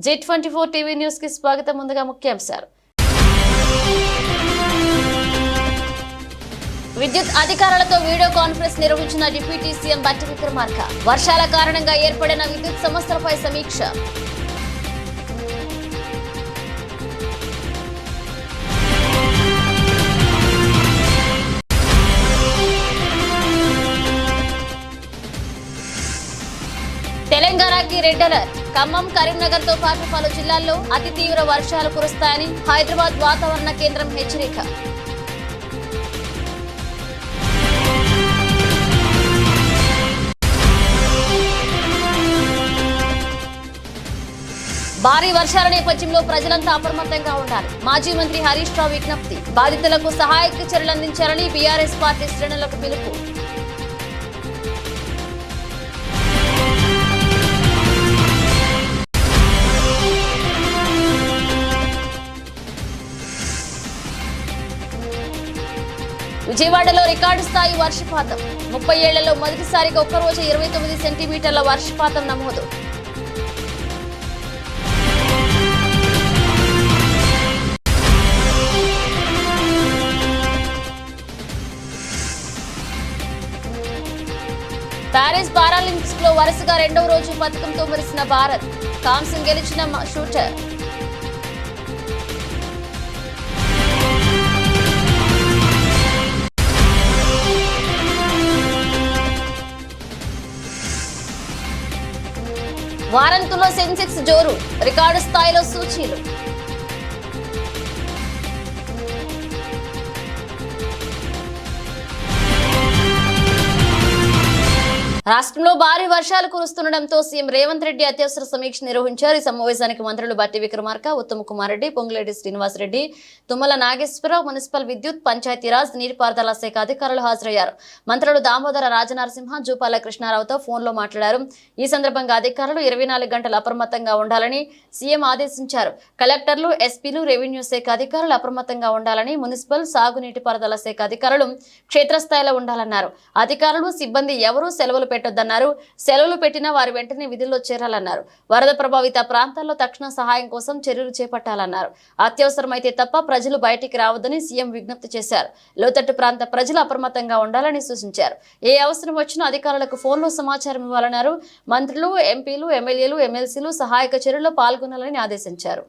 J24 TV news కి స్వాగతం. ముందుగా ముఖ్యాంశాలు. విద్యుత్ అధికారులతో వీడియో కాన్ఫరెన్స్ నిర్వహించిన డిప్యూటీ సీఎం బట్టి విక్రమార్క. వర్షాల కారణంగా ఏర్పడిన విద్యుత్ సమస్యలపై సమీక్ష. తెలంగాణకి రెడ్ అలర్ట్. ఖమ్మం, కరీంనగర్ తో పాటు పలు జిల్లాల్లో అతి తీవ్ర వర్షాలు కురుస్తాయని హైదరాబాద్ వాతావరణ కేంద్రం హెచ్చరిక. భారీ వర్షాల నేపథ్యంలో ప్రజలంతా అప్రమత్తంగా ఉండాలి. మాజీ మంత్రి హరీష్ రావు విజ్ఞప్తి. బాధితులకు సహాయక చర్యలు అందించాలని బీఆర్ఎస్ పార్టీ శ్రేణులకు పిలుపు. విజయవాడలో రికార్డు స్థాయి వర్షపాతం. 30 ఏళ్లలో మొదటిసారిగా ఒక్కరోజు 29 సెంటీమీటర్ల వర్షపాతం నమోదు. ప్యారిస్ పారాలింపిక్స్ లో వరుసగా రెండవ రోజు పథకంతో మురిసిన భారత్. కాంస్యం గెలిచిన షూటర్. వారంతులో సెన్సెక్స్ జోరు. రికార్డు స్థాయిలో సూచీలు. రాష్ట్రంలో భారీ వర్షాలు కురుస్తుండటంతో సీఎం రేవంత్ రెడ్డి అత్యవసర సమీక్ష నిర్వహించారు. ఈ సమావేశానికి మంత్రులు బట్టి విక్రమార్క, ఉత్తమ్ కుమార్ రెడ్డి, పొంగులేటి శ్రీనివాసరెడ్డి, తుమ్మల నాగేశ్వరరావు, మున్సిపల్, విద్యుత్, పంచాయతీరాజ్, నీటిపారుదల శాఖ అధికారులు హాజరయ్యారు. మంత్రులు దామోదర రాజనరసింహ, జూపాల కృష్ణారావుతో ఫోన్లో మాట్లాడారు. ఈ సందర్భంగా అధికారులు 24 గంటలు అప్రమత్తంగా ఉండాలని సీఎం ఆదేశించారు. కలెక్టర్లు, ఎస్పీలు, రెవెన్యూ శాఖ అధికారులు అప్రమత్తంగా ఉండాలని, మున్సిపల్, సాగునీటిపారుదల శాఖ అధికారులు క్షేత్రస్థాయిలో ఉండాలన్నారు. అధికారులు, సిబ్బంది ఎవరూ సెలవులు పెట్టొద్దన్నారు. సెలవులు పెట్టినా వారి వెంటనే విధుల్లో చేరాలన్నారు. వరద ప్రభావిత ప్రాంతాల్లో తక్షణ సహాయం కోసం చర్యలు చేపట్టాలన్నారు. అత్యవసరమైతే తప్ప ప్రజలు బయటికి రావద్దని సీఎం విజ్ఞప్తి చేశారు. లోతట్టు ప్రాంత ప్రజలు అప్రమత్తంగా ఉండాలని సూచించారు. ఏ అవసరం వచ్చినా అధికారులకు ఫోన్లో సమాచారం ఇవ్వాలన్నారు. మంత్రులు, ఎంపీలు, ఎమ్మెల్యేలు, ఎమ్మెల్సీలు సహాయక చర్యల్లో పాల్గొనాలని ఆదేశించారు.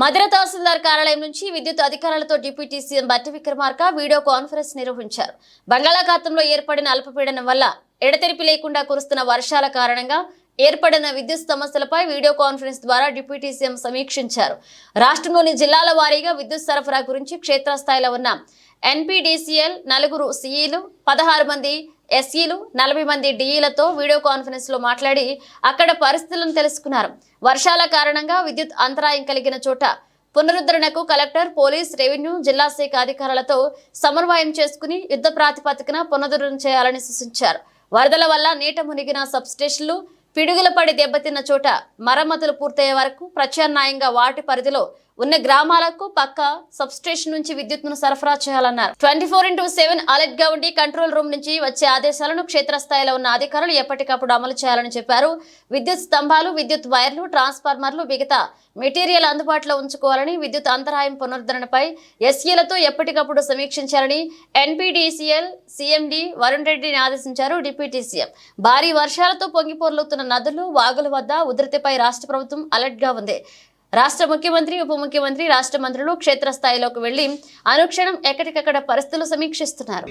మధిర తహసీల్దార్ కార్యాలయం నుంచి విద్యుత్ అధికారులతో డిప్యూటీ సీఎం బట్టి విక్రమార్క వీడియో కాన్ఫరెన్స్ నిర్వహించారు. బంగాళాఖాతంలో ఏర్పడిన అల్పపీడనం వల్ల ఎడతెరిపి లేకుండా కురుస్తున్న వర్షాల కారణంగా ఏర్పడిన విద్యుత్ సమస్యలపై వీడియో కాన్ఫరెన్స్ ద్వారా డిప్యూటీ సీఎం సమీక్షించారు. రాష్ట్రంలోని జిల్లాల వారీగా విద్యుత్ సరఫరా గురించి క్షేత్రస్థాయిలో ఉన్న ఎన్పీడీసీఎల్ 4 సీఈలు, 16 మంది ఎస్ఈలు, 40 మంది డిఈలతో వీడియో కాన్ఫరెన్స్ లో మాట్లాడి అక్కడ పరిస్థితులను తెలుసుకున్నారు. వర్షాల కారణంగా విద్యుత్ అంతరాయం కలిగిన చోట పునరుద్ధరణకు కలెక్టర్, పోలీస్, రెవెన్యూ, జిల్లా శాఖ అధికారులతో సమన్వయం చేసుకుని యుద్ధ ప్రాతిపదికన పునరుద్ధరణ చేయాలని సూచించారు. వరదల వల్ల నీట మునిగిన సబ్స్టేషన్లు, పిడుగుల పడి దెబ్బతిన్న చోట మరమ్మతులు పూర్తయ్యే వరకు ప్రత్యామ్నాయంగా వాటి పరిధిలో ఉన్న గ్రామాలకు పక్క సబ్స్టేషన్ నుంచి విద్యుత్ను సరఫరా చేయాలన్నారు. 24/7 అలర్ట్ గా ఉండి కంట్రోల్ రూమ్ నుంచి వచ్చే ఆదేశాలను క్షేత్రస్థాయిలో ఉన్న అధికారులు ఎప్పటికప్పుడు అమలు చేయాలని చెప్పారు. విద్యుత్ స్తంభాలు, విద్యుత్ వైర్లు, ట్రాన్స్ఫార్మర్లు, మిగతా మెటీరియల్ అందుబాటులో ఉంచుకోవాలని, విద్యుత్ అంతరాయం పునరుద్ధరణపై ఎస్ఈలతో ఎప్పటికప్పుడు సమీక్షించాలని ఎన్పీడీసీఎల్ సీఎండీ వరుణ్ రెడ్డిని ఆదేశించారు. డిప్యూటీ సీఎం భారీ వర్షాలతో పొంగిపోర్లుతున్న నదులు, వాగుల వద్ద ఉధృతిపై రాష్ట్ర ప్రభుత్వం అలర్ట్ గా ఉంది. రాష్ట్ర ముఖ్యమంత్రి, ఉప ముఖ్యమంత్రి, రాష్ట్ర మంత్రులు క్షేత్రస్థాయిలోకి వెళ్లి అనుక్షణం ఎక్కడికక్కడ పరిస్థితులు సమీక్షిస్తున్నారు.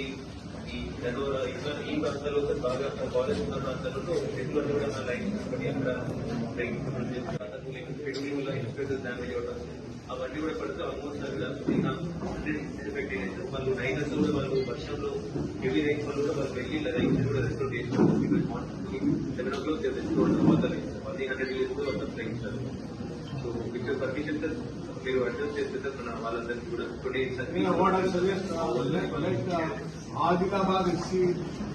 అవన్నీ కూడా పడితే ఆల్మోస్ట్ వాళ్ళు 9 అసలు కూడా వాళ్ళు వర్షంలో హెవీ రైన్స్ వల్ల కూడా వాళ్ళు వెళ్ళి రైన్స్ కూడా రెస్టోర్ చేసినారు. 7 o'clock రెస్టోర్ తర్వాత 100 days కూడా వాళ్ళు ప్రయత్నించారు. సో విత్ పర్మిషన్ సార్ మీరు అడ్జస్ట్ చేస్తే మన వాళ్ళందరికీ కూడా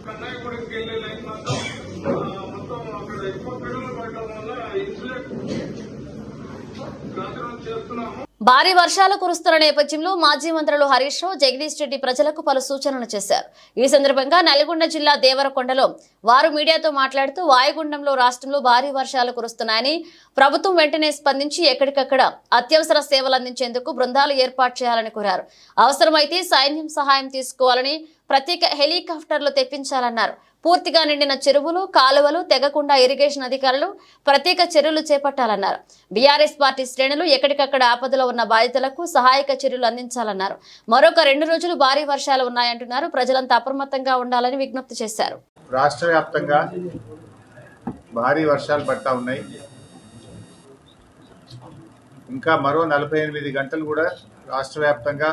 కన్నాయగూడకి వెళ్ళే లైన్ మొత్తం అక్కడ ఎక్కువ పిడుగులు పడటం వల్ల ఇన్సులేట్ చేస్తున్నాము. భారీ వర్షాలు కురుస్తున్న నేపథ్యంలో మాజీ మంత్రులు హరీష్ రావు, జగదీష్ రెడ్డి ప్రజలకు పలు సూచనలు చేశారు. ఈ సందర్భంగా నల్గొండ జిల్లా దేవరకొండలో వారు మీడియాతో మాట్లాడుతూ వాయుగుండంలో రాష్ట్రంలో భారీ వర్షాలు కురుస్తున్నాయని, ప్రభుత్వం వెంటనే స్పందించి ఎక్కడికక్కడ అత్యవసర సేవలు అందించేందుకు బృందాలు ఏర్పాటు చేయాలని కోరారు. అవసరమైతే సైన్యం సహాయం తీసుకోవాలని, ప్రత్యేక హెలికాప్టర్లు తెప్పించాలన్నారు. పూర్తిగా నిండిన చెరువులు, కాలువలు తెగకుండా ఇరిగేషన్ అధికారులు ప్రత్యేక చర్యలు చేపట్టాలన్నారు. బీఆర్ఎస్ పార్టీ శ్రేణులు ఎక్కడికక్కడ ఆపదలో ఉన్న బాధితులకు సహాయక చర్యలు అందించాలన్నారు. మరొక 2 రోజులు భారీ వర్షాలు ఉన్నాయంటున్నారు. ప్రజలంతా అప్రమత్తంగా ఉండాలని విజ్ఞప్తి చేశారు. రాష్ట్ర వ్యాప్తంగా భారీ వర్షాలు పడతా ఉన్నాయి. ఇంకా మరో 48 గంటలు కూడా రాష్ట్ర వ్యాప్తంగా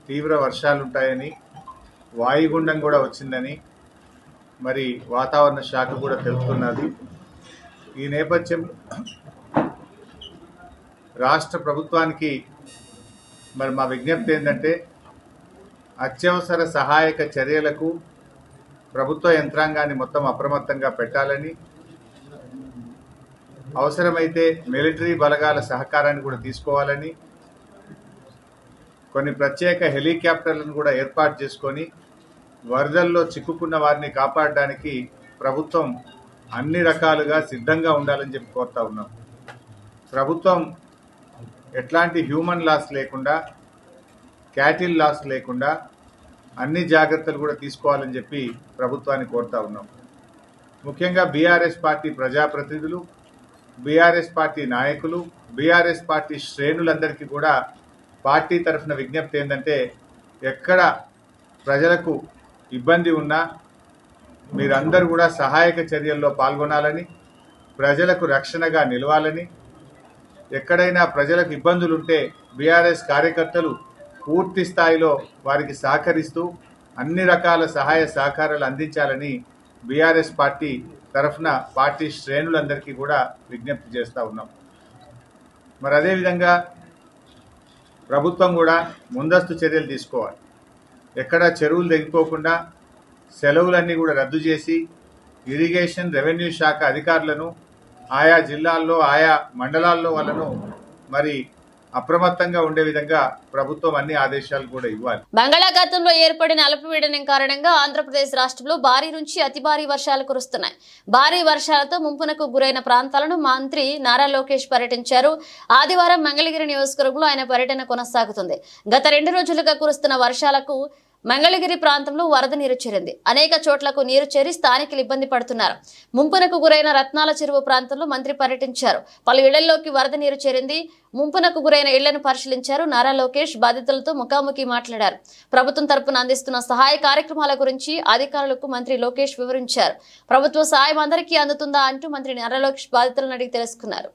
తీవ్ర వర్షాలు ఉంటాయని, వాయుగుండం కూడా వచ్చిందని మరి వాతావరణ శాఖ కూడా తెలుపుతున్నది. ఈ నేపథ్యం రాష్ట్ర ప్రభుత్వానికి మరి మా విజ్ఞప్తి ఏంటంటే, అత్యవసర సహాయక చర్యలకు ప్రభుత్వ యంత్రాంగాన్ని మొత్తం అప్రమత్తంగా పెట్టాలని, అవసరమైతే మిలిటరీ బలగాల సహకారాన్ని కూడా తీసుకోవాలని, కొన్ని ప్రత్యేక హెలికాప్టర్లను కూడా ఏర్పాటు చేసుకొని వరదల్లో చిక్కుకున్న వారిని కాపాడడానికి ప్రభుత్వం అన్ని రకాలుగా సిద్ధంగా ఉండాలని చెప్పి కోరుతా ఉన్నాం. ప్రభుత్వం ఎట్లాంటి హ్యూమన్ లాస్ లేకుండా, క్యాటిల్ లాస్ లేకుండా అన్ని జాగ్రత్తలు కూడా తీసుకోవాలని చెప్పి ప్రభుత్వాన్ని కోరుతా ఉన్నాం. ముఖ్యంగా బీఆర్ఎస్ పార్టీ ప్రజాప్రతినిధులు, బీఆర్ఎస్ పార్టీ నాయకులు, బీఆర్ఎస్ పార్టీ శ్రేణులందరికీ కూడా పార్టీ తరఫున విజ్ఞప్తి ఏంటంటే, ఎక్కడ ప్రజలకు ఇబ్బంది ఉన్నా మీరందరూ కూడా సహాయక చర్యల్లో పాల్గొనాలని, ప్రజలకు రక్షణగా నిలవాలని, ఎక్కడైనా ప్రజలకు ఇబ్బందులు ఉంటే బీఆర్ఎస్ కార్యకర్తలు పూర్తి స్థాయిలో వారికి సహకరిస్తూ అన్ని రకాల సహాయ సహకారాలు అందించాలని బీఆర్ఎస్ పార్టీ తరఫున పార్టీ శ్రేణులందరికీ కూడా విజ్ఞప్తి చేస్తూ ఉన్నాం. మరి అదేవిధంగా ప్రభుత్వం కూడా ముందస్తు చర్యలు తీసుకోవాలి. ఎక్కడ చెరువులు తెగిపోకుండా సెలవులన్నీ కూడా రద్దు చేసి ఇరిగేషన్, రెవెన్యూ శాఖ అధికారులను ఆయా జిల్లాల్లో, ఆయా మండలాల్లో వాళ్ళను మరి అప్రమత్తంగా ఉండే విధంగా ప్రభుత్వం అన్ని ఆదేశాలు కూడా ఇవ్వాలి. బంగాళాఖాతంలో ఏర్పడిన అల్పపీడనం కారణంగా ఆంధ్రప్రదేశ్ రాష్ట్రంలో భారీ నుంచి అతి భారీ వర్షాలు కురుస్తున్నాయి. భారీ వర్షాలతో ముంపునకు గురైన ప్రాంతాలను మంత్రి నారా లోకేష్ పర్యటించారు. ఆదివారం మంగళగిరి నియోజకవర్గంలో ఆయన పర్యటన కొనసాగుతుంది. గత 2 రోజులుగా కురుస్తున్న వర్షాలకు మంగళగిరి ప్రాంతంలో వరద నీరు చేరింది. అనేక చోట్లకు నీరు చేరి స్థానికులు ఇబ్బంది పడుతున్నారు. ముంపునకు గురైన రత్నాల చెరువు ప్రాంతంలో మంత్రి పర్యటించారు. పలు ఇళ్లలోకి వరద నీరు చేరింది. ముంపునకు గురైన ఇళ్లను పరిశీలించారు. నారా లోకేష్ బాధితులతో ముఖాముఖి మాట్లాడారు. ప్రభుత్వం తరపున అందిస్తున్న సహాయ కార్యక్రమాల గురించి అధికారులకు మంత్రి లోకేష్ వివరించారు. ప్రభుత్వ సాయం అందరికీ అందుతుందా అంటూ మంత్రి నారా లోకేష్ బాధితులను అడిగి తెలుసుకున్నారు.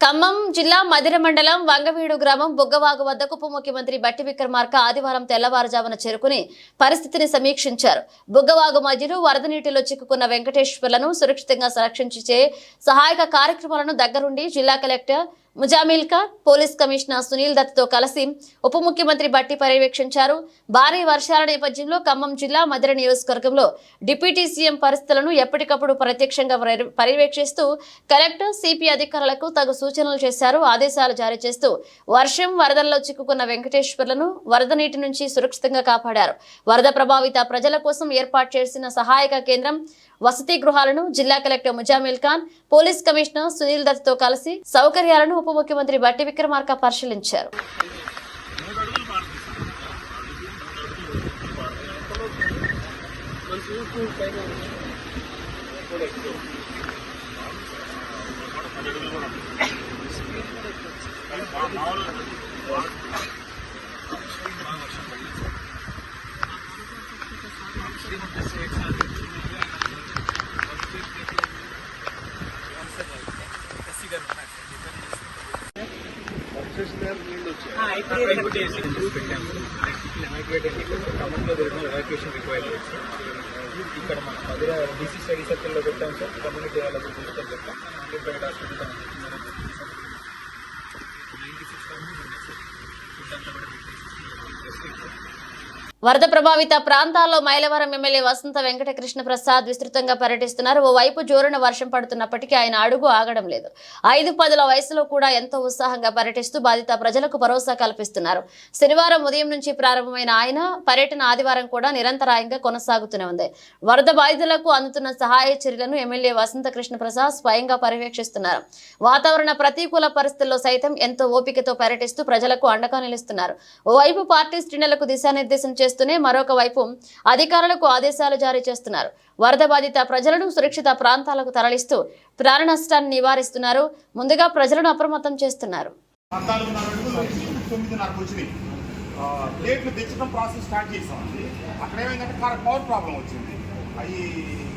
ఖమ్మం జిల్లా మదిర మండలం వంగవీడు గ్రామం బుగ్గవాగు వద్దకు ఉప ముఖ్యమంత్రి బట్టి విక్రమార్క ఆదివారం తెల్లవారుజామున చేరుకుని పరిస్థితిని సమీక్షించారు. బుగ్గవాగు మధ్యలో వరద నీటిలో చిక్కుకున్న వెంకటేశ్వర్లను సురక్షితంగా సంరక్షించే సహాయక కార్యక్రమాలను దగ్గరుండి జిల్లా collector Muzammil Khan, police commissioner Sunil దత్తో కలిసి ఉప ముఖ్యమంత్రి బట్టి పర్యవేక్షించారు. భారీ వర్షాల నేపథ్యంలో ఖమ్మం జిల్లా మదిర నియోజకవర్గంలో డిప్యూటీ సీఎం పరిస్థితులను ఎప్పటికప్పుడు ప్రత్యక్షంగా పర్యవేక్షిస్తూ కలెక్టర్, సిపి అధికారులకు తగు సూచనలు చేశారు. ఆదేశాలు జారీ చేస్తూ వర్షం, వరదల్లో చిక్కుకున్న వెంకటేశ్వర్లను వరద నీటి నుంచి సురక్షితంగా కాపాడారు. వరద ప్రభావిత ప్రజల కోసం ఏర్పాటు చేసిన సహాయక కేంద్రం, వసతి గృహాలను జిల్లా collector Muzammil Khan, police commissioner Sunil దత్తో కలిసి సౌకర్యాలను ఉప ముఖ్యమంత్రి బట్టి విక్రమార్క పరిశీలించారు. evacuation required. ఇక్కడ మన మధుర బీసీ స్టడీ సర్కిల్లో పెట్టాం సార్. కమ్యూనిటీ వాళ్ళకు తీసుకొని పెట్టాం. ప్రైవేట్ హాస్పిటల్ 96,000 ఫుడ్ అంతా కూడా పెట్టేసి వరద ప్రభావిత ప్రాంతాల్లో మైలవరం ఎమ్మెల్యే వసంత వెంకట కృష్ణ ప్రసాద్ విస్తృతంగా పర్యటిస్తున్నారు. ఓవైపు జోరున వర్షం పడుతున్నప్పటికీ ఆయన అడుగు ఆగడం లేదు. 5-10 వయసులో కూడా ఎంతో ఉత్సాహంగా పర్యటిస్తూ బాధిత ప్రజలకు భరోసా కల్పిస్తున్నారు. శనివారం ఉదయం నుంచి ప్రారంభమైన ఆయన పర్యటన ఆదివారం కూడా నిరంతరాయంగా కొనసాగుతూనే ఉంది. వరద బాధితులకు అందుతున్న సహాయ చర్యలను ఎమ్మెల్యే వసంత కృష్ణ ప్రసాద్ స్వయంగా పర్యవేక్షిస్తున్నారు. వాతావరణ ప్రతికూల పరిస్థితుల్లో సైతం ఎంతో ఓపికతో పర్యటిస్తూ ప్రజలకు అండగా నిలుస్తున్నారు. ఓవైపు పార్టీ శ్రేణులకు దిశానిర్దేశం చేస్తూనే మరొక వైపు అధికారులకు ఆదేశాలు జారీ చేస్తున్నారు. వరద బాధిత ప్రజలను సురక్షిత ప్రాంతాలకు తరలిస్తూ ప్రాణ నష్టాన్ని నివారిస్తున్నారు. ముందుగా ప్రజలను అప్రమత్తం చేస్తున్నారు. 14:30 వచ్చినాయి. ప్లేట్లు తెచ్చడం ప్రాసెస్ స్టార్ట్ చేసామండి. అక్కడ ఏమైందంటే పవర్ ప్రాబ్లం వచ్చింది. అవి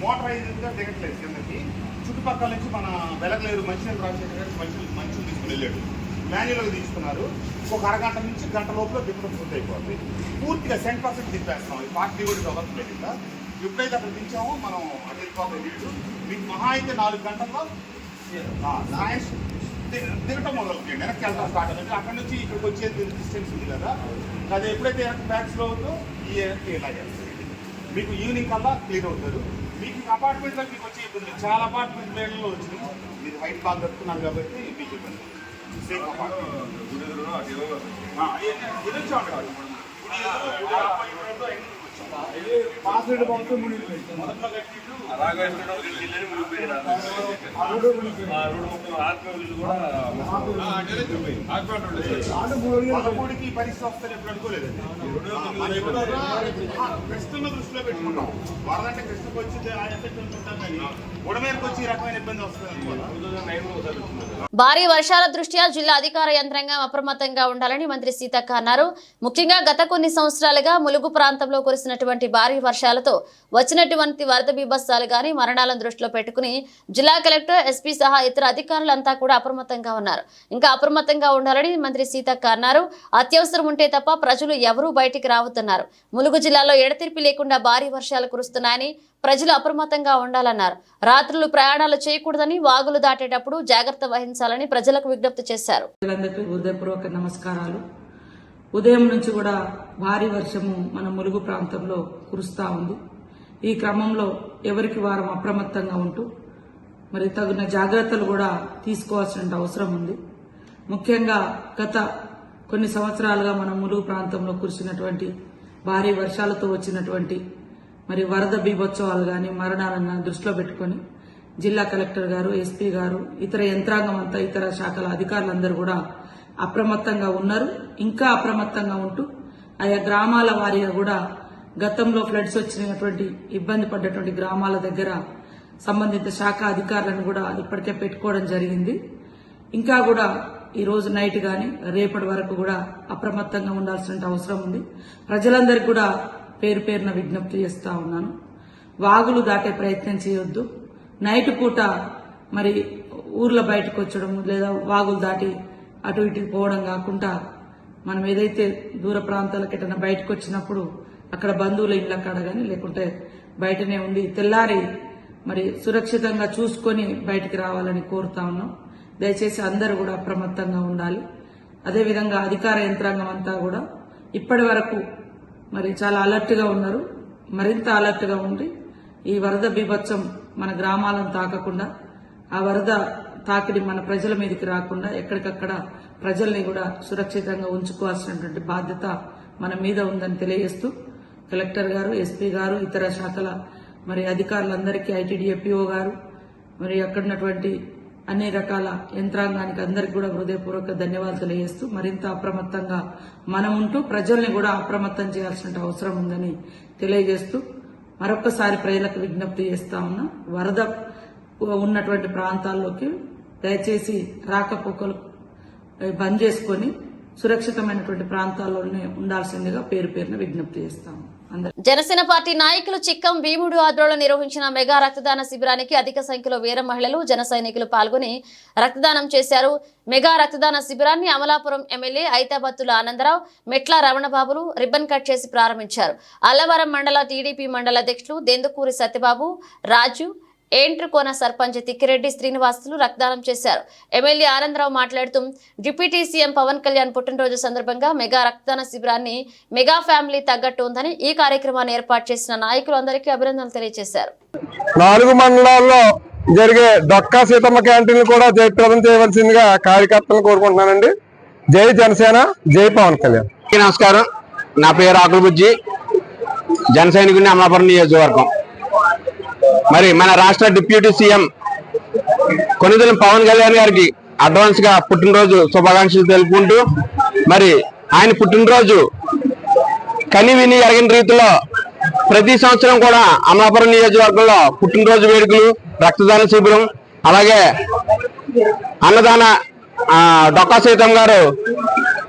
మోటరైజ్గా దిగట్లేదు కిందకి. చుట్టుపక్కల నుంచి మన వెలగలేరు మంచినీళ్ళు రాజశేఖర్ మంచిని తీసుకుని వెళ్ళాడు. మాన్యువల్గా తీసుకున్నారు. ఒక అరగంట నుంచి గంట లోపల దిప్పడం పూర్తి అయిపోతుంది. పూర్తిగా 100% దింపేస్తాం. ఈ పార్టీ కూడా అవ్వట్లేదు. ఇంకా ఎప్పుడైతే అక్కడ దించామో మనం అటు వెళ్ళిపోతాం. నీళ్ళు మీకు మహా అయితే 4 గంటల్లో సైన్స్ దిగటం మొదలుపెట్టండి. వెనక్కి వెళ్తాం స్టార్ట్ అవుతుంది. అక్కడ నుంచి ఇక్కడికి వచ్చేది డిస్టెన్స్ ఉంది కదా, అది ఎప్పుడైతే వెనక్కి బ్యాక్స్లో అవుతుందో ఈ వెనక్కి ఇలా చేస్తుంది. మీకు ఈవినింగ్ కల్లా క్లియర్ అవుతారు. మీకు అపార్ట్మెంట్లో మీకు వచ్చే ఇబ్బంది చాలా అపార్ట్మెంట్ ప్లేన్లో వచ్చినాయి. మీరు హైట్ బాగా కట్టుకున్నారు కాబట్టి మీకు ఇబ్బంది సేమ్ అపార్ట్మెంట్ పదమూడుకి పరిస్థితి వస్తాను ఎప్పుడు అనుకోలేదండి. కృష్ణను దృష్టిలో పెట్టుకుంటాం. వరదంటే కృష్ణకు వచ్చి ఆ ఎఫెక్ట్ అనుకుంటాం, కానీ ఉడమేరకు వచ్చి ఈ రకమైన ఇబ్బంది వస్తుంది అనుకోవాలి. భారీ వర్షాల దృష్ట్యా జిల్లా అధికార యంత్రాంగం అప్రమత్తంగా ఉండాలని మంత్రి సీతక్క అన్నారు. ముఖ్యంగా గత కొన్ని సంవత్సరాలుగా ములుగు ప్రాంతంలో కురిసినటువంటి భారీ వర్షాలతో వచ్చినటువంటి వరద బీభత్సాలు గాని మరణాలను దృష్టిలో పెట్టుకుని జిల్లా కలెక్టర్, ఎస్పీ సహా ఇతర అధికారులంతా కూడా అప్రమత్తంగా ఉన్నారు. ఇంకా అప్రమత్తంగా ఉండాలని మంత్రి సీతక్క అన్నారు. అత్యవసరం ఉంటే తప్ప ప్రజలు ఎవరూ బయటికి రావద్దన్నారు. ములుగు జిల్లాలో ఎడతెరిపి లేకుండా భారీ వర్షాలు కురుస్తున్నాయని ప్రజలు అప్రమత్తంగా ఉండాలన్నారు. రాత్రులు ప్రయాణాలు చేయకూడదని, వాగులు దాటేటప్పుడు జాగ్రత్త వహించాలని ప్రజలకు విజ్ఞప్తి చేశారు. హృదయపూర్వక నమస్కారాలు. ఉదయం నుంచి కూడా భారీ వర్షము మన ములుగు ప్రాంతంలో కురుస్తా ఉంది. ఈ క్రమంలో ఎవరికి వారం అప్రమత్తంగా ఉంటూ మరి తగిన జాగ్రత్తలు కూడా తీసుకోవాల్సిన అవసరం ఉంది. ముఖ్యంగా గత కొన్ని సంవత్సరాలుగా మన ములుగు ప్రాంతంలో కురిసినటువంటి భారీ వర్షాలతో వచ్చినటువంటి మరి వరద బీభోత్సవాలు గాని మరణాలను దృష్టిలో పెట్టుకుని జిల్లా కలెక్టర్ గారు, ఎస్పీ గారు, ఇతర యంత్రాంగం అంతా, ఇతర శాఖల అధికారులందరూ కూడా అప్రమత్తంగా ఉన్నారు. ఇంకా అప్రమత్తంగా ఉంటూ ఆయా గ్రామాల వారీగా కూడా గతంలో ఫ్లడ్స్ వచ్చినటువంటి ఇబ్బంది పడ్డటువంటి గ్రామాల దగ్గర సంబంధిత శాఖ అధికారులను కూడా ఇప్పటికే పెట్టుకోవడం జరిగింది. ఇంకా కూడా ఈ రోజు నైట్ గాని రేపటి వరకు కూడా అప్రమత్తంగా ఉండాల్సిన అవసరం ఉంది. ప్రజలందరికీ కూడా పేరు పేరున విజ్ఞప్తి చేస్తా ఉన్నాను. వాగులు దాటే ప్రయత్నం చేయొద్దు. నైట్ పూట మరి ఊర్ల బయటకు వచ్చడం లేదా వాగులు దాటి అటు ఇటుకు పోవడం కాకుండా మనం ఏదైతే దూర ప్రాంతాలకు ఎటన్నా బయటకు వచ్చినప్పుడు అక్కడ బంధువుల ఇళ్ల కాడ గాని లేకుంటే బయటనే ఉండి తెల్లారి మరి సురక్షితంగా చూసుకొని బయటికి రావాలని కోరుతా ఉన్నాం. దయచేసి అందరూ కూడా అప్రమత్తంగా ఉండాలి. అదేవిధంగా అధికార యంత్రాంగం అంతా కూడా ఇప్పటి వరకు మరి చాలా అలర్ట్ గా ఉన్నారు. మరింత అలర్ట్ గా ఉండి ఈ వరద బీభత్సం మన గ్రామాలను తాకకుండా, ఆ వరద తాకిడి మన ప్రజల మీదకి రాకుండా ఎక్కడికక్కడ ప్రజల్ని కూడా సురక్షితంగా ఉంచుకోవాల్సినటువంటి బాధ్యత మన మీద ఉందని తెలియజేస్తూ కలెక్టర్ గారు, ఎస్పీ గారు, ఇతర శాఖల మరి అధికారులందరికీ, ఐటీడీఏపీఓ గారు, మరి అక్కడున్నటువంటి అన్ని రకాల యంత్రాంగానికి అందరికి కూడా హృదయపూర్వక ధన్యవాదాలు తెలియజేస్తూ మరింత అప్రమత్తంగా మనం ఉంటూ ప్రజల్ని కూడా అప్రమత్తం చేయాల్సిన అవసరం ఉందని తెలియజేస్తూ మరొకసారి ప్రజలకు విజ్ఞప్తి చేస్తా ఉన్నా. వరద ఉన్నటువంటి ప్రాంతాల్లోకి దయచేసి రాకపోకలు బంద్ చేసుకుని సురక్షితమైనటువంటి ప్రాంతాల్లోనే ఉండాల్సిందిగా పేరు పేరున విజ్ఞప్తి చేస్తాము. జనసేన పార్టీ నాయకులు చిక్కం భీముడు ఆధ్వర్యంలో నిర్వహించిన మెగా రక్తదాన శిబిరానికి అధిక సంఖ్యలో వీర మహిళలు జన సైనికులు పాల్గొని రక్తదానం చేశారు. మెగా రక్తదాన శిబిరాన్ని అమలాపురం ఎమ్మెల్యే ఐతాబత్తుల ఆనందరావు, మెట్ల రమణబాబులు రిబ్బన్ కట్ చేసి ప్రారంభించారు. అల్లవరం మండల టీడీపీ మండల అధ్యక్షులు దెందుకూరి సత్యబాబు, రాజు, ఏంట్రుకోన సర్పంచ్ తిక్కిరెడ్డి శ్రీనివాసులు రక్తదానం చేశారు. ఎమ్మెల్యే ఆనందరావు మాట్లాడుతూ డిప్యూటీ సీఎం పవన్ కళ్యాణ్ పుట్టినరోజు సందర్భంగా మెగా రక్తదాన శిబిరాన్ని మెగా ఫ్యామిలీ తగ్గట్టు ఉందని ఈ కార్యక్రమాన్ని ఏర్పాటు చేసిన నాయకులు అందరికీ అభినందనలు తెలియజేశారు. 4 మండలాల్లో జరిగే డొక్కా సీతమ్మ క్యాంటీన్ కూడా జయప్రదం చేయవలసిందిగా కార్యకర్తలను కోరుకుంటున్నానండి. జై జనసేన, జై పవన్ కళ్యాణ్. నమస్కారం, నా పేరు ఆకుల బుజ్జి, జన సైనికుడిని, అమలాపురం నియోజకవర్గం. మరి మన రాష్ట్ర డిప్యూటీ సీఎం కొనిదెల పవన్ కళ్యాణ్ గారికి అడ్వాన్స్ గా పుట్టినరోజు శుభాకాంక్షలు తెలుపుకుంటూ, మరి ఆయన పుట్టినరోజు కని విని ఎరగని రీతిలో ప్రతి సంవత్సరం కూడా అమలాపురం నియోజకవర్గంలో పుట్టినరోజు వేడుకలు, రక్తదాన శిబిరం, అలాగే అన్నదాన డొక్కా సీతమ్మ గారు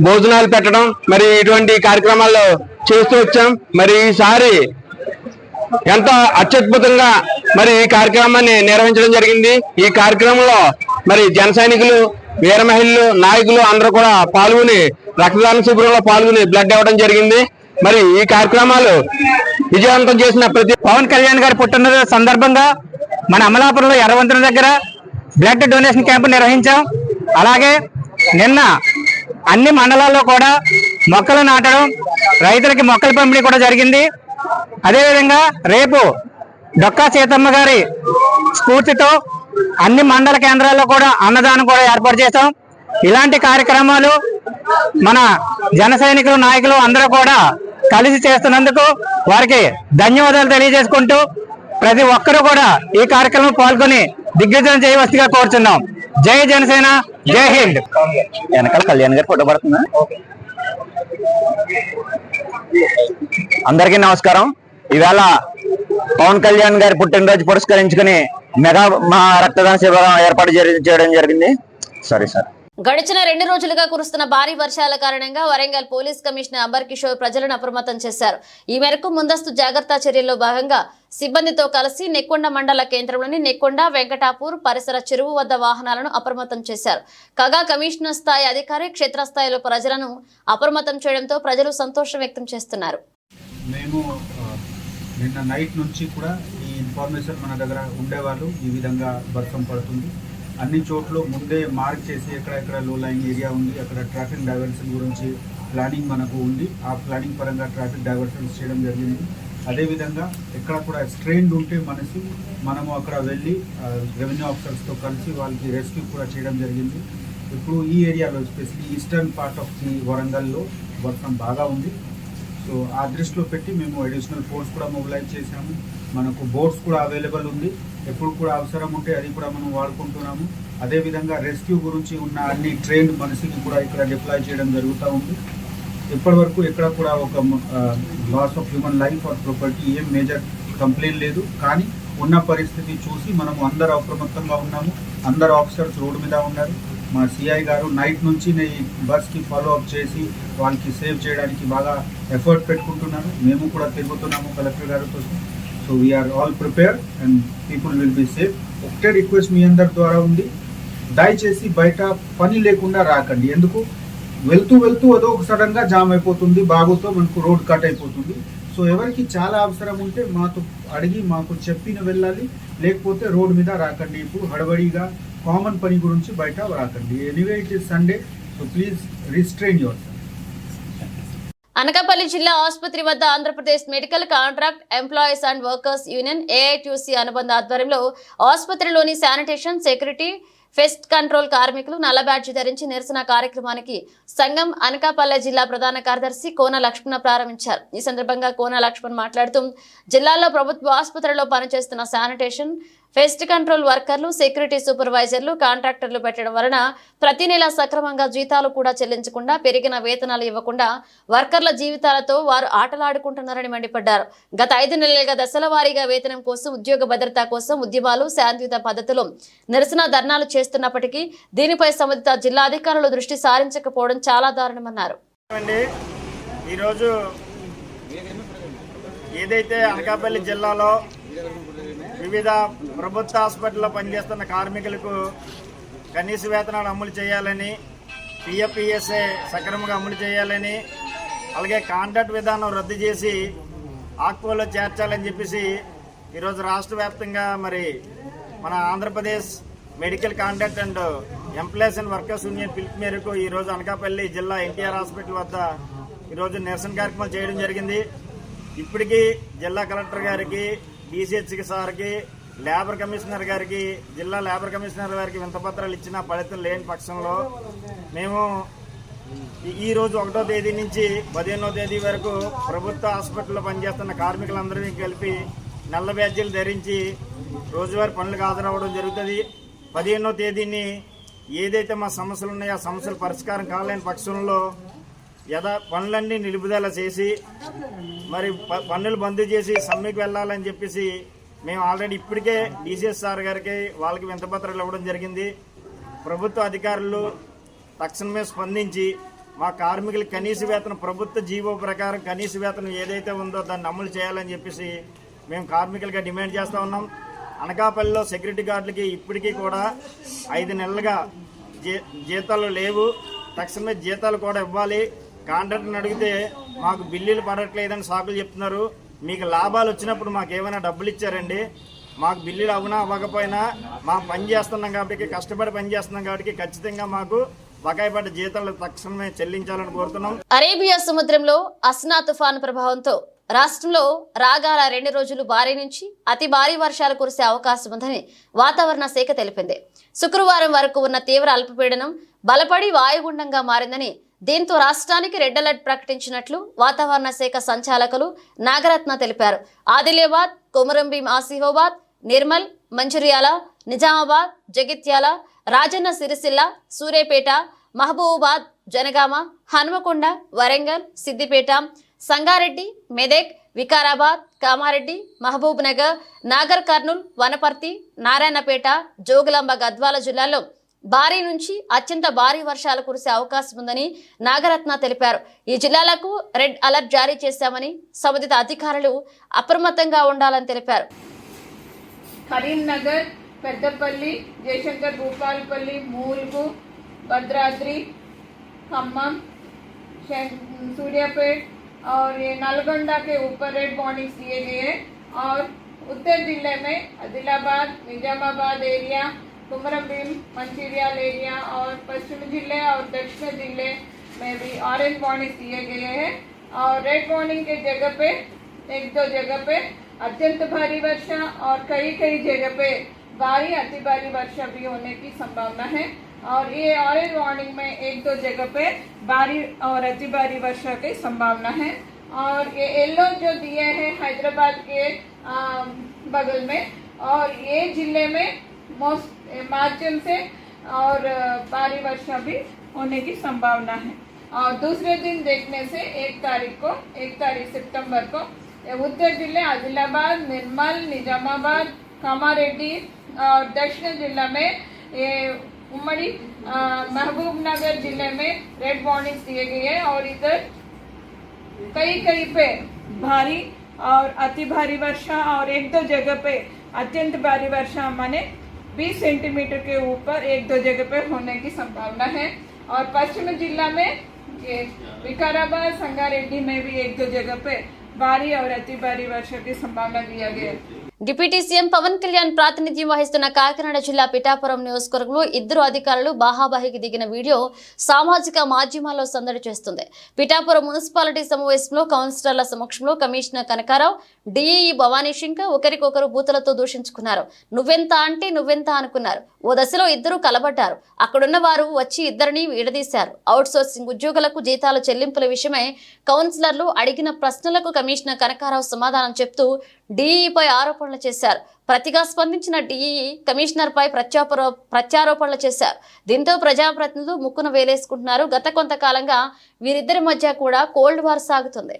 భోజనాలు పెట్టడం, మరి ఇటువంటి కార్యక్రమాలు చేస్తూ వచ్చాం. మరి ఈసారి ఎంతో అత్యద్భుతంగా మరి ఈ కార్యక్రమాన్ని నిర్వహించడం జరిగింది. ఈ కార్యక్రమంలో మరి జన సైనికులు, వీర మహిళలు, నాయకులు అందరూ కూడా పాల్గొని రక్తదాన శిబిరంలో పాల్గొని బ్లడ్ ఇవ్వడం జరిగింది. మరి ఈ కార్యక్రమాలు విజయవంతం చేసిన ప్రతి పవన్ కళ్యాణ్ గారి పుట్టినరోజు సందర్భంగా మన అమలాపురంలో ఎర్రవంతుల దగ్గర బ్లడ్ డొనేషన్ క్యాంపు నిర్వహించాం. అలాగే నిన్న అన్ని మండలాల్లో కూడా మొక్కలు నాటడం, రైతులకి మొక్కల పంపిణీ కూడా జరిగింది. అదేవిధంగా రేపు డొక్కా సీతమ్మ గారి స్ఫూర్తితో అన్ని మండల కేంద్రాల్లో కూడా అన్నదానం కూడా ఏర్పాటు చేశాం. ఇలాంటి కార్యక్రమాలు మన జన సైనికులు, నాయకులు అందరూ కూడా కలిసి చేస్తున్నందుకు వారికి ధన్యవాదాలు తెలియజేసుకుంటూ ప్రతి ఒక్కరూ కూడా ఈ కార్యక్రమం పాల్గొని దిగ్విజయం చేయవలసిగా కోరుచున్నాం. జై జనసేన, జై హింద్. వెనకాల కళ్యాణ్ గారు ఫోటో పడుతుందా? అందరికీ నమస్కారం. ఇవాళ పవన్ కళ్యాణ్ గారి పుట్టినరోజు పురస్కరించుకుని మెగా రక్తదాన శిబిరం ఏర్పాటు చేయడం జరిగింది. Sorry sir. గడిచిన 2 రోజులుగా కురుస్తున్న భారీ వర్షాల కారణంగా వరంగల్ పోలీస్ కమిషనర్ అంబర్ కిషోర్ ప్రజలను అప్రమత్తం చేశారు. ఈ మేరకు ముందస్తు జాగ్రత్త చర్యల్లో భాగంగా సిబ్బందితో కలిసి నెక్కొండ మండల కేంద్రంలోని నెక్కొండ, వెంకటాపూర్ పరిసర చెరువు వద్ద వాహనాలను అప్రమత్తం చేశారు. కాగా కమిషనర్ స్థాయి అధికారి క్షేత్రస్థాయిలో ప్రజలను అప్రమత్తం చేయడంతో ప్రజలు సంతోషం వ్యక్తం చేస్తున్నారు. మేము నిన్న నైట్ నుంచి కూడా ఈ ఇన్ఫర్మేషన్ మన దగ్గర ఉండేవాళ్ళు ఈ విధంగా వర్షం పడుతుంది. అన్ని చోట్ల ముందే మార్క్ చేసి ఎక్కడెక్కడ లో లైన్ ఏరియా ఉంది, అక్కడ ట్రాఫిక్ డైవర్షన్ గురించి ప్లానింగ్ మనకు ఉంది. ఆ ప్లానింగ్ పరంగా ట్రాఫిక్ డైవర్షన్స్ చేయడం జరిగింది. అదేవిధంగా ఎక్కడ కూడా స్ట్రెయిన్డ్ ఉంటే మనము అక్కడ వెళ్ళి రెవెన్యూ ఆఫీసర్స్తో కలిసి వాళ్ళకి రెస్క్యూ కూడా చేయడం జరిగింది. ఇప్పుడు ఈ ఏరియాలో especially eastern part of the వరంగల్లో వర్షం బాగా ఉంది. సో ఆ దృష్టిలో పెట్టి మేము అడిషనల్ ఫోర్స్ కూడా మొబిలైజ్ చేశాము. మనకు బోట్స్ కూడా అవైలబుల్ ఉంది. ఎప్పుడు కూడా అవసరం ఉంటే అది కూడా మనం వాడుకుంటున్నాము. అదేవిధంగా రెస్క్యూ గురించి ఉన్న అన్ని ట్రైన్డ్ మనిషిని కూడా ఇక్కడ డిప్లాయ్ చేయడం జరుగుతూ ఉంది. ఇప్పటి వరకు ఎక్కడ కూడా ఒక loss of human life or property ఏం మేజర్ కంప్లైంట్ లేదు. కానీ ఉన్న పరిస్థితి చూసి మనము అందరూ అప్రమత్తంగా ఉన్నాము. అందరు ఆఫీసర్స్ రోడ్డు మీద ఉన్నారు. మా సిఐ గారు నైట్ నుంచి ఈ బస్కి ఫాలో అప్ చేసి వాళ్ళకి సేవ్ చేయడానికి బాగా ఎఫర్ట్ పెట్టుకుంటున్నారు. మేము కూడా తిరుగుతున్నాము కలెక్టర్ గారితో. So we are all prepare and people will be safe. ఒకటే రిక్వెస్ట్ మీ అందరి ద్వారా ఉంది, దయచేసి బయట పని లేకుండా రాకండి. ఎందుకు వెళ్తూ అదో ఒక సడన్గా జామ్ అయిపోతుంది, బాగుతో మనకు రోడ్ కట్ అయిపోతుంది. సో ఎవరికి చాలా అవసరం ఉంటే మాతో అడిగి మాకు చెప్పిన వెళ్ళాలి, లేకపోతే రోడ్ మీద రాకండి. ఇప్పుడు హడబడిగా కామన్ పని గురించి బయట రాకండి. Anyway it is Sunday, so please restrain your self. Anakapalli జిల్లా ఆసుపత్రి వద్ద Andhra Pradesh medical contract employees and workers union AITUC అనుబంధ ఆధ్వర్యంలో ఆసుపత్రిలోని శానిటేషన్, సెక్యూరిటీ, పెస్ట్ కంట్రోల్ కార్మికులు నల్ల బ్యాడ్జీ ధరించి నిరసన కార్యక్రమానికి సంఘం అనకాపల్లి జిల్లా ప్రధాన కార్యదర్శి కోన లక్ష్మణ ప్రారంభించారు. ఈ సందర్భంగా కోన లక్ష్మణ్ మాట్లాడుతూ జిల్లాలో ప్రభుత్వ ఆసుపత్రిలో పనిచేస్తున్న శానిటేషన్, పెస్ట్ కంట్రోల్ వర్కర్లు, సెక్యూరిటీ సూపర్వైజర్లు, కాంట్రాక్టర్లు పెట్టడం వలన ప్రతి నెల సక్రమంగా జీతాలు కూడా చెల్లించకుండా, పెరిగిన వేతనాలు ఇవ్వకుండా వర్కర్ల జీవితాలతో వారు ఆటలాడుకుంటున్నారని మండిపడ్డారు. గత 5 నెలలుగా దశల వారీగా వేతనం కోసం, ఉద్యోగ భద్రత కోసం ఉద్యమాలు శాంతియుత పద్ధతిలో నిరసన ధర్నాలు చేస్తున్నప్పటికీ దీనిపై సంబంధిత జిల్లా అధికారులు దృష్టి సారించకపోవడం చాలా దారుణమన్నారు. ఈరోజు ఏదైతే అనకాపల్లి జిల్లాలో వివిధ ప్రభుత్వ హాస్పిటల్లో పనిచేస్తున్న కార్మికులకు కనీస వేతనాలు అమలు చేయాలని, పిఎఫ్ఈఎస్ఏ సక్రమంగా అమలు చేయాలని, అలాగే కాంట్రాక్ట్ విధానం రద్దు చేసి ఆక్వాలో చేర్చాలని చెప్పేసి ఈరోజు రాష్ట్ర వ్యాప్తంగా మరి మన Andhra Pradesh medical contract and employees and workers union పిలుపు మేరకు ఈరోజు అనకాపల్లి జిల్లా ఎన్టీఆర్ హాస్పిటల్ వద్ద ఈరోజు నిరసన కార్యక్రమాలు చేయడం జరిగింది. ఇప్పటికీ జిల్లా కలెక్టర్ గారికి, డిసిహెచ్కి సార్కి, లేబర్ కమిషనర్ గారికి, జిల్లా లేబర్ కమిషనర్ గారికి వింతపత్రాలు ఇచ్చిన ఫలితం లేని పక్షంలో మేము ఈ రోజు 1వ తేదీ నుంచి 15వ తేదీ వరకు ప్రభుత్వ హాస్పిటల్లో పనిచేస్తున్న కార్మికులందరినీ కలిపి నల్ల బ్యాడ్జీలు ధరించి రోజువారీ పనులకు హాజరవ్వడం జరుగుతుంది. 15వ తేదీని ఏదైతే మా సమస్యలు ఉన్నాయో ఆ సమస్యల పరిష్కారం కాలేని పక్షంలో పనులన్నీ నిలుపుదల చేసి మరి పన్నులు బంద్ చేసి సమ్మెకి వెళ్ళాలని చెప్పేసి మేము ఆల్రెడీ ఇప్పటికే డిసిఎస్ సార్ గారికి వాళ్ళకి వింతపత్రాలు ఇవ్వడం జరిగింది. ప్రభుత్వ అధికారులు తక్షణమే స్పందించి మా కార్మికులకు కనీస వేతనం, ప్రభుత్వ జీవో ప్రకారం కనీస వేతనం ఏదైతే ఉందో దాన్ని అమలు చేయాలని చెప్పేసి మేము కార్మికులుగా డిమాండ్ చేస్తూ ఉన్నాం. అనకాపల్లిలో సెక్యూరిటీ గార్డులకి ఇప్పటికీ కూడా 5 నెలలుగా జీతాలు లేవు. తక్షణమే జీతాలు కూడా ఇవ్వాలి. కాంట్రాక్టర్ని అడిగితే మాకు బిల్లులు పడట్లేదని సాకులు చెప్తున్నారు. మీకు లాభాలు వచ్చినప్పుడు మాకు ఏమైనా డబ్బులు ఇచ్చారండి? మాకు బిల్లులు అవునా అవ్వకపోయినా మా పని చేస్తున్నాం కాబట్టి, కష్టపడి పని చేస్తున్నాం కాబట్టి ఖచ్చితంగా మాకు బకాయిపడ్డ జీతాలు తక్షణమే చెల్లించాలని కోరుతున్నాం. అరేబియా సముద్రంలో అస్నా తుఫాను ప్రభావంతో రాష్ట్రంలో రాగాల 2 రోజులు భారీ నుంచి అతి భారీ వర్షాలు కురిసే అవకాశం ఉందని వాతావరణ శాఖ తెలిపింది. శుక్రవారం వరకు ఉన్న తీవ్ర అల్పపీడనం బలపడి వాయుగుండంగా మారిందని, దీంతో రాష్ట్రానికి రెడ్ అలర్ట్ ప్రకటించినట్లు వాతావరణ శాఖ సంచాలకులు నాగరత్న తెలిపారు. ఆదిలాబాద్, కొమురంభీం ఆసిఫాబాద్, నిర్మల్, మంచిర్యాల, నిజామాబాద్, జగిత్యాల, రాజన్న సిరిసిల్ల, సూర్యాపేట, మహబూబాబాద్, జనగామ, హనుమకొండ, వరంగల్, సిద్దిపేట, సంగారెడ్డి, మెదక్, వికారాబాద్, కామారెడ్డి, మహబూబ్ నగర్, నాగర్ కర్నూల్, వనపర్తి, నారాయణపేట, జోగులాంబ, గద్వాల జిల్లాల్లో భారీ నుంచి అత్యంత భారీ వర్షాలు కురిసే అవకాశం ఉందని నాగరత్న తెలిపారు. ఈ జిల్లాలకు రెడ్ అలర్ట్ జారీ చేశామని, సంబంధిత అధికారులు అప్రమత్తంగా ఉండాలని తెలిపారు. కరీంనగర్, పెద్దపల్లి, జయశంకర్, భూపాలపల్లి, मूलगु, भद्राद्री, खम्मम, सूर्यापेट और ये नलगोंडा के ऊपर रेड वार्निंग्स दिए गए हैं. और उत्तर जिले में आदिलाबाद, निजामाबाद एरिया, कुमरभीम, मंचिर्याल एरिया और पश्चिम जिले और दक्षिण जिले में भी ऑरेंज वार्निंग्स दिए गए हैं. और रेड वार्निंग के जगह पे 1-2 जगह पे अत्यंत भारी वर्षा और कई जगह पे भारी अति भारी वर्षा भी होने की संभावना है. और ये ऑरेंज वार्निंग में 1-2 जगह पे भारी और अति भारी वर्षा की संभावना है. और ये येलो जो दिए हैं हैदराबाद के बगल में, और ये जिले में माध्यम से और भारी वर्षा भी होने की संभावना है. और दूसरे दिन देखने से 1 तारीख सितंबर को उत्तर जिले आदिलाबाद, निर्मल, निजामाबाद, कामारेड्डी और दक्षिण जिला में ये उम्मड़ी महबूब नगर जिले में रेड वार्निंग्स दिए गए हैं. और इधर कई पे भारी और अति भारी वर्षा और 1-2 जगह पे अत्यंत भारी वर्षा माने 20 सेंटीमीटर के ऊपर 1-2 जगह पे होने की संभावना है. और पश्चिम जिला में ये विकाराबाद, संगारेड्डी में भी 1-2 जगह पे भारी और अति भारी वर्षा की संभावना दिया गया है. డిప్యూటీ సీఎం పవన్ కళ్యాణ్ ప్రాతినిధ్యం వహిస్తున్న కాకినాడ జిల్లా పిఠాపురం నియోజకవర్గంలో 2 అధికారులు బాహాబాహికి దిగిన వీడియో సామాజిక మాధ్యమాల్లో సందడి చేస్తుంది. పిఠాపురం మున్సిపాలిటీ సమావేశంలో కౌన్సిలర్ల సమక్షంలో కమిషనర్ కనకారావు, డిఈఈ భవానీ శంకర్ ఒకరికొకరు బూతులతో దూషించుకున్నారు. నువ్వెంత అంటే నువ్వెంత అనుకున్నారు. ఓ దశలో 2 కలబడ్డారు. అక్కడున్న వారు వచ్చి ఇద్దరిని విడదీశారు. అవుట్ సోర్సింగ్ ఉద్యోగులకు జీతాల చెల్లింపుల విషయమై కౌన్సిలర్లు అడిగిన ప్రశ్నలకు కమిషనర్ కనకారావు సమాధానం చెప్తూ డిఈపై ఆరోపణలు చేశారు. ప్రతిగా స్పందించిన డిఈ కమిషనర్ పై ప్రత్యారోపణలు చేశారు. దీంతో ప్రజాప్రతినిధులు ముక్కున వేలేసుకుంటున్నారు. గత కొంతకాలంగా వీరిద్దరి మధ్య కూడా కోల్డ్ వార్ సాగుతుంది.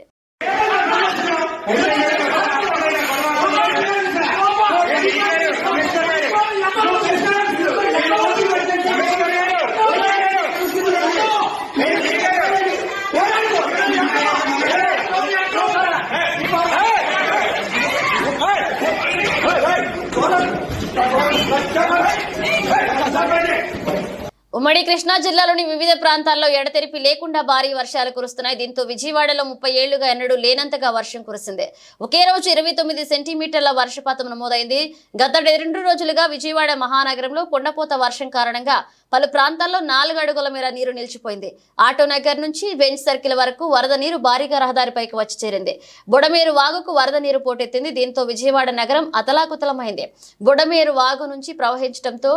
ఉమ్మడి కృష్ణా జిల్లాలోని వివిధ ప్రాంతాల్లో ఎడతెరిపి లేకుండా భారీ వర్షాలు కురుస్తున్నాయి. దీంతో విజయవాడలో 30 ఏళ్లుగా ఎన్నడూ లేనంతగా వర్షం కురిసింది. ఒకే రోజు 29 సెంటీమీటర్ల వర్షపాతం నమోదైంది. గత 2 రోజులుగా విజయవాడ మహానగరంలో కుండపోత వర్షం కారణంగా పలు ప్రాంతాల్లో 4 అడుగుల మేర నీరు నిలిచిపోయింది. ఆటోనగర్ నుంచి బెంచ్ సర్కిల్ వరకు వరద నీరు భారీగా రహదారిపైకి వచ్చి చేరింది. బుడమేరు వాగుకు వరద నీరు పోటెత్తింది. దీంతో విజయవాడ నగరం అతలాకుతలమైంది. బుడమేరు వాగు నుంచి ప్రవహించడంతో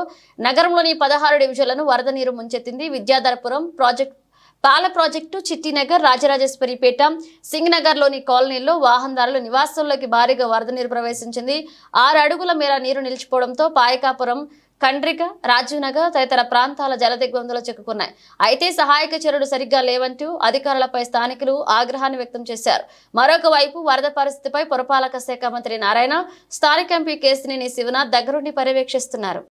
నగరంలోని 16 డివిజన్లను వరద నీరు ముంచెత్తింది. విద్యాధరపురం పాల ప్రాజెక్టు, చిట్టినగర్, రాజరాజేశ్వరిపేట, సింగ్ నగర్ లోని కాలనీల్లో వాహనదారుల నివాసంలోకి భారీగా వరద నీరు ప్రవేశించింది. 6 అడుగుల మేర నీరు నిలిచిపోవడంతో పాయకాపురం, కండ్రిక, రాజీవ్ నగర్ తదితర ప్రాంతాల జలదిగ్బంధంలో చిక్కుకున్నాయి. అయితే సహాయక చర్యలు సరిగ్గా లేవంటూ అధికారులపై స్థానికులు ఆగ్రహాన్ని వ్యక్తం చేశారు. మరొక వైపు వరద పరిస్థితిపై పురపాలక శాఖ మంత్రి నారాయణ, స్థానిక ఎంపీ కేశినేని శివనాథ్ దగ్గరుండి పర్యవేక్షిస్తున్నారు.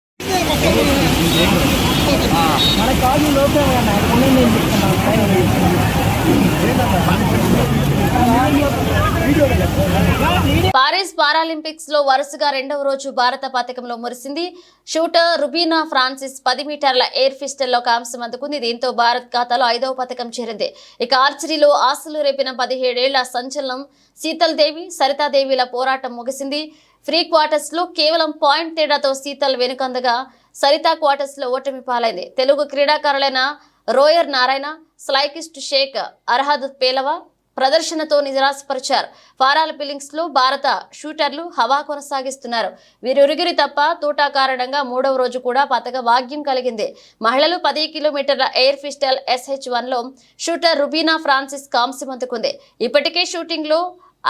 పారిస్ పారాలింపిక్స్ లో వరుసగా 2వ రోజు భారత పతకంలో మురిసింది. షూటర్ రుబీనా ఫ్రాన్సిస్ 10 మీటర్ల ఎయిర్ పిస్టల్ లో కాంస్యం అందుకుంది. దీంతో భారత్ ఖాతాలో 5వ పతకం చేరింది. ఇక ఆర్చరీలో ఆశలు రేపిన 17 ఏళ్ల సంచలనం శీతల్ దేవి, సరితాదేవిల పోరాటం ముగిసింది. ఫ్రీ క్వార్టర్స్ లో కేవలం పాయింట్ తేడాతో శీతల్ వెనుకందగా సరితా క్వార్టర్స్ లో ఓటమి పాలైంది. తెలుగు క్రీడాకారులైన రోయర్ నారాయణ, స్లైకిస్ట్ షేక్ అర్హద్ పేలవ ప్రదర్శనతో నిరాశపరిచారు. పారాలింపిక్స్ లో భారత షూటర్లు హవా కొనసాగిస్తున్నారు. వీరిరుగిరి తప్ప తోటా కారణంగా 3వ రోజు కూడా పతక భాగ్యం కలిగింది. మహిళలు 10 కిలోమీటర్ల ఎయిర్ పిస్టల్ SH1 లో షూటర్ రుబీనా ఫ్రాన్సిస్ కాంస్యం అందుకుంది. ఇప్పటికే షూటింగ్ లో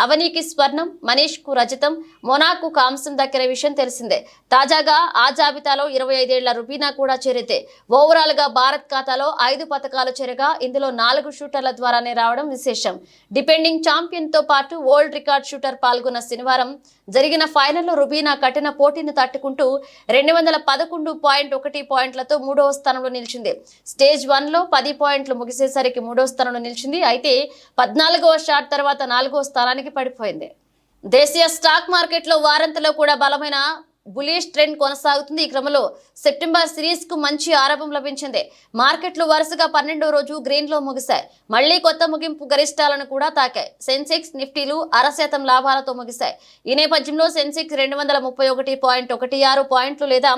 అవనీకి స్వర్ణం, మనీష్ కు రజతం, మొనాకు కాంస్యం దక్కిన విషయం తెలిసిందే. తాజాగా ఆ జాబితాలో 25 ఏళ్ల రుబీనా కూడా చేరితే ఓవరాల్ గా భారత్ ఖాతాలో 5 పతకాలు చేరగా ఇందులో 4 షూటర్ల ద్వారానే రావడం విశేషం. డిపెండింగ్ ఛాంపియన్ తో పాటు వరల్డ్ రికార్డ్ షూటర్ పాల్గొన్న శనివారం జరిగిన ఫైనల్లో రుబీనా కఠిన పోటీని తట్టుకుంటూ 211.1 పాయింట్లతో 3వ స్థానంలో నిలిచింది. స్టేజ్ 1లో 10 పాయింట్లు ముగిసేసరికి 3వ స్థానంలో నిలిచింది. అయితే 14వ షాట్ తర్వాత 4వ స్థానానికి పడిపోయింది. దేశీయ స్టాక్ మార్కెట్లో వారాంతంలో కూడా బలమైన బులిష్ ట్రెండ్ కొనసాగుతుంది. ఈ క్రమంలో సెప్టెంబర్ సిరీస్ కు మంచి ఆరంభం లభించింది. మార్కెట్లు వరుసగా 12వ రోజు గ్రీన్ లో ముగిశాయి. మళ్లీ కొత్త ముగింపు గరిష్టాలను కూడా తాకాయి. సెన్సెక్స్, నిఫ్టీలు 0.5% లాభాలతో ముగిశాయి. ఈ నేపథ్యంలో సెన్సెక్స్ 231.16 పాయింట్లు లేదా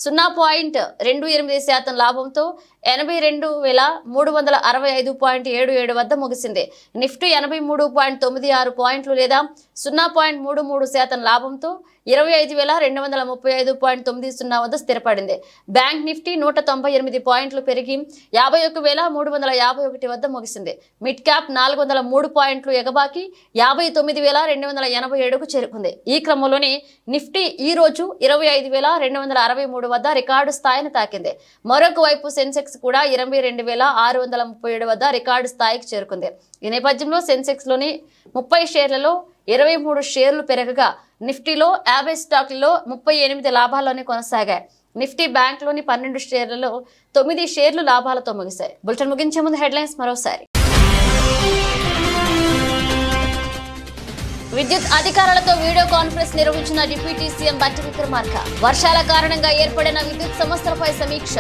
0.28% లాభంతో 82,365.77 వద్ద ముగిసింది. నిఫ్టీ 83.96 పాయింట్లు లేదా 0.33% లాభంతో 25,235.90 వద్ద స్థిరపడింది. బ్యాంక్ నిఫ్టీ 198 పాయింట్లు పెరిగి 51,351 వద్ద ముగిసింది. మిడ్ క్యాప్ 403 పాయింట్లు ఎగబాకి 59,287కు చేరుకుంది. ఈ క్రమంలోనే నిఫ్టీ ఈ రోజు 25,263 వద్ద రికార్డు స్థాయిని తాకింది. మరొక వైపు సెన్సెక్స్ కూడా 22,637 వద్ద రికార్డు స్థాయికి చేరుకుంది. ఈ నేపథ్యంలో సెన్సెక్స్ లోని 30 షేర్లలో 23 షేర్లు పెరగగా నిఫ్టీలో 50 స్టాక్లలో 38 లాభాల్లోనే కొనసాగాయి. నిఫ్టీ బ్యాంక్ లోని 12 షేర్లలో 9 షేర్లు లాభాలతో ముగిశాయి. బులెటిన్ ముగించే ముందు హెడ్లైన్స్ మరోసారి. విద్యుత్ అధికారులతో వీడియో కాన్ఫరెన్స్ నిర్వహించిన డిప్యూటీ సీఎం బట్టి విక్రమార్క. వర్షాల కారణంగా ఏర్పడిన విద్యుత్ సమస్యలపై సమీక్ష.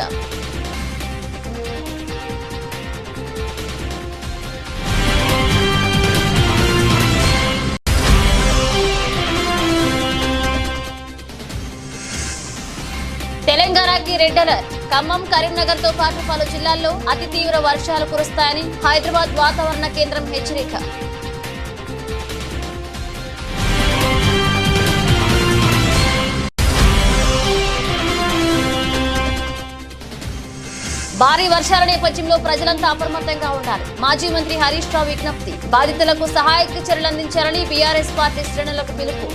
తెలంగాణకి రెడ్ అలర్ట్. ఖమ్మం, కరీంనగర్ తో పాటు పలు జిల్లాల్లో అతి తీవ్ర వర్షాలు కురుస్తాయని హైదరాబాద్ వాతావరణ కేంద్రం హెచ్చరిక. భారీ వర్షాల నేపథ్యంలో ప్రజలంతా అప్రమత్తంగా ఉండాలి. మాజీ మంత్రి హరీష్ రావు విజ్ఞప్తి. బాధితులకు సహాయక చర్యలు అందించాలని బీఆర్ఎస్ పార్టీ శ్రేణులకు పిలుపు.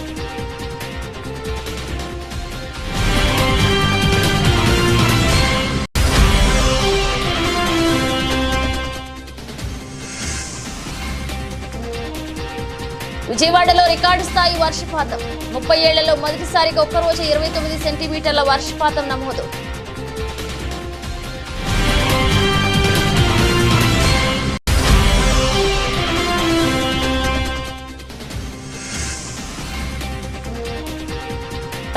విజయవాడలో రికార్డు స్థాయి వర్షపాతం. 30 ఏళ్లలో మొదటిసారిగా ఒక్కరోజు 29 సెంటీమీటర్ల వర్షపాతం నమోదు.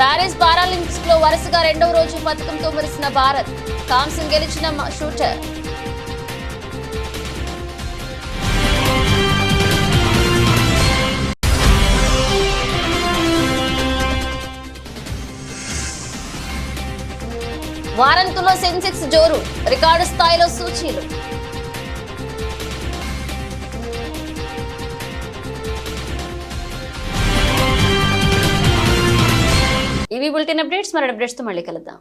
ప్యారిస్ పారాలింపిక్స్ లో వరుసగా రెండవ రోజు పథకంతో మెరిసిన భారత్. కాంస్యం గెలిచిన షూటర్. వారాంతంలో సెన్సెక్స్ జోరు, రికార్డు స్థాయిలో సూచీలు. ఇవి బులెటిన్ అప్డేట్స్. మరో అప్డేట్స్ తో మళ్ళీ కలుద్దాం.